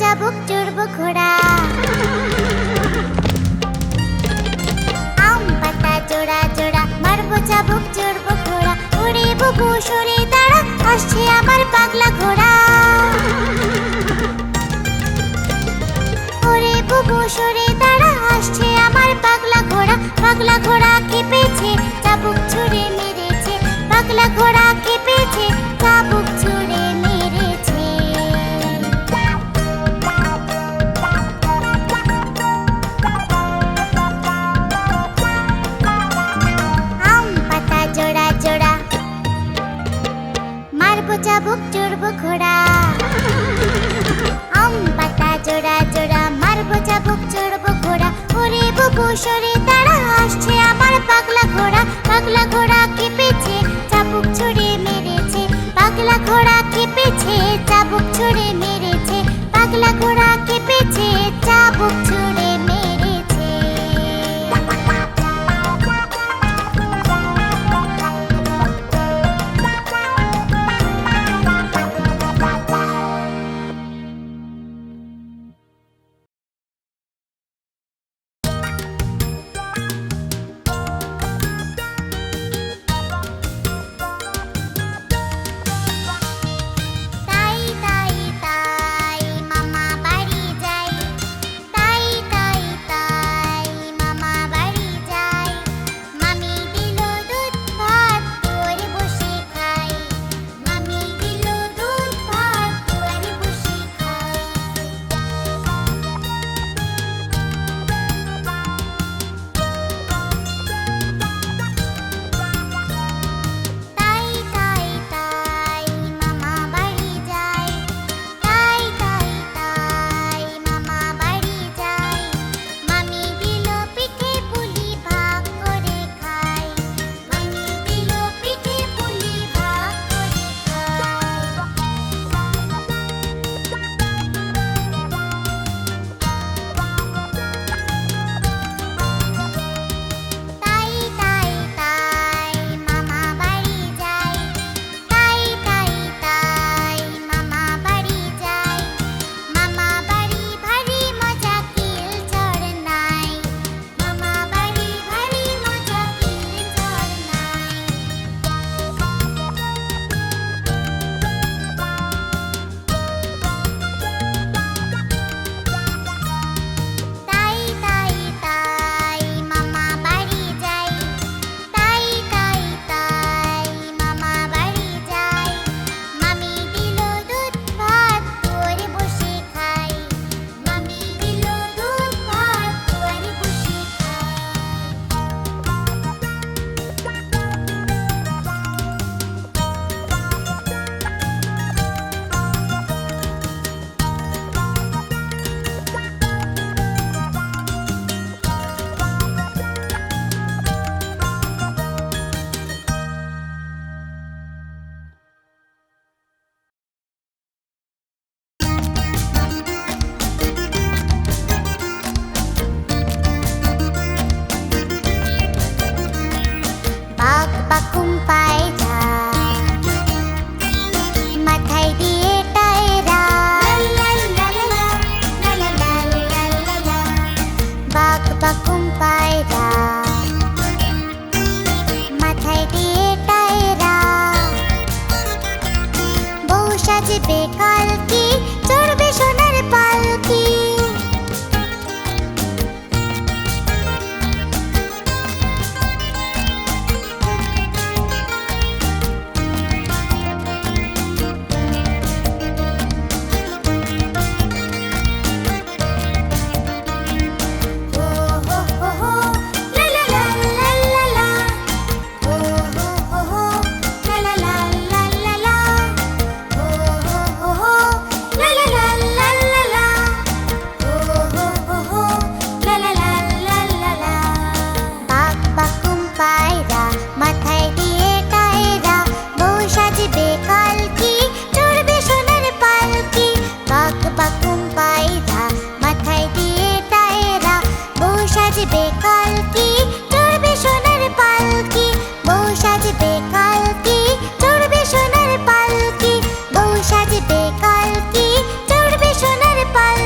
চাবুক চড়বো ঘোড়া। আম পাতা জোড়া জোড়া মারবো চাবুক চড়বো ঘোড়া। ওরে বুবু সরে দাঁড়া, আসছে আমার পাগলা ঘোড়া। ওরে বুবু সরে দাঁড়া, আসছে আমার পাগলা ঘোড়া। পাগলা ঘোড়া কেঁপেছে, চাবুক ছুঁড়ে মেরেছে। পাগলা ঘোড়া কেঁপেছে, চাবুক ছুঁড়ে মেরেছে। আম পাতা জোড়া জোড়া মারবো চাবুক চড়বো ঘোড়া। আম পাতা জোড়া জোড়া মারবো চাবুক চড়বো ঘোড়া। ওরে বুবু সরে দাঁড়া, আসছে আমার পাগলা ঘোড়া। পাগলা ঘোড়া কেঁপেছে, চাবুক ছুঁড়ে মেরেছে। পাগলা ঘোড়া কেঁপেছে, চাবুক ছুঁড়ে মেরেছে। পাগলা ঘোড়া কেঁপেছে, চাবুক ছুঁড়ে মেরেছে। তাই তাই তাই মামা বাড়ি যাই। তাই তাই তাই মামা বাড়ি যাই। মামি দিল দুধ ভাত, দুয়ারে বসে খাই। মামি দিল দুধ ভাত, দুয়ারে বসে খাই। তাই তাই তাই মামা বাড়ি যাই। তাই তাই তাই মামা বাড়ি যাই। মামি দিল পিঠে পুলি, ভাগ করে খাই। মামি দিল পিঠে পুলি, ভাগ করে খাই। তাই তাই তাই মামা বাড়ি যাই। তাই তাই তাই মামা বাড়ি যাই। মামা বাড়ি ভারী মজা, কিল চড় নাই। মামা বাড়ি ভারী মজা, কিল চড় নাই। তাই তাই তাই মামা বাড়ি যাই। তাই তাই তাই মামা বাড়ি যাই। মামি দিল দুধ ভাত, দুয়ারে বসে খাই। মামি দিল দুধ ভাত, দুয়ারে বসে খাই। বাঘ বাকুম পায়রা, মাথায় দিয়ে টায়রা। বাঘ বাকুম পায়রা, মাথায় দিয়ে টায়রা। বউ সাজবে কালকি, চড়বে সোনার পালকি। ও হো হো হো, লা লা লা লা লা লা। ও হো হো হো, লা লা লা লা লা লা। ও হো হো হো, লা লা লা লা লা লা। ও হো হো হো, লা লা লা লা লা লা। বাঘ বাকুম পায়রা, মাথায় দিয়ে টায়রা। বউ সাজবে কালকি, চড়বে সোনার পালকি। বাঘ বাকুম পায়রা, মাথায় দিয়ে টায়রা। বউ সাজবে কালকি, চড়বে সোনার পালকি। বউ সাজবে কালকি, চড়বে সোনার পালকি। বউ সাজবে কালকি, চড়বে সোনার পালকি।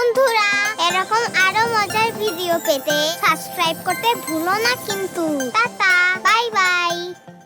বন্ধুরা, এরকম আরো মজার ভিডিও পেতে সাবস্ক্রাইব করতে ভুলো না কিন্তু। Tata, bye bye.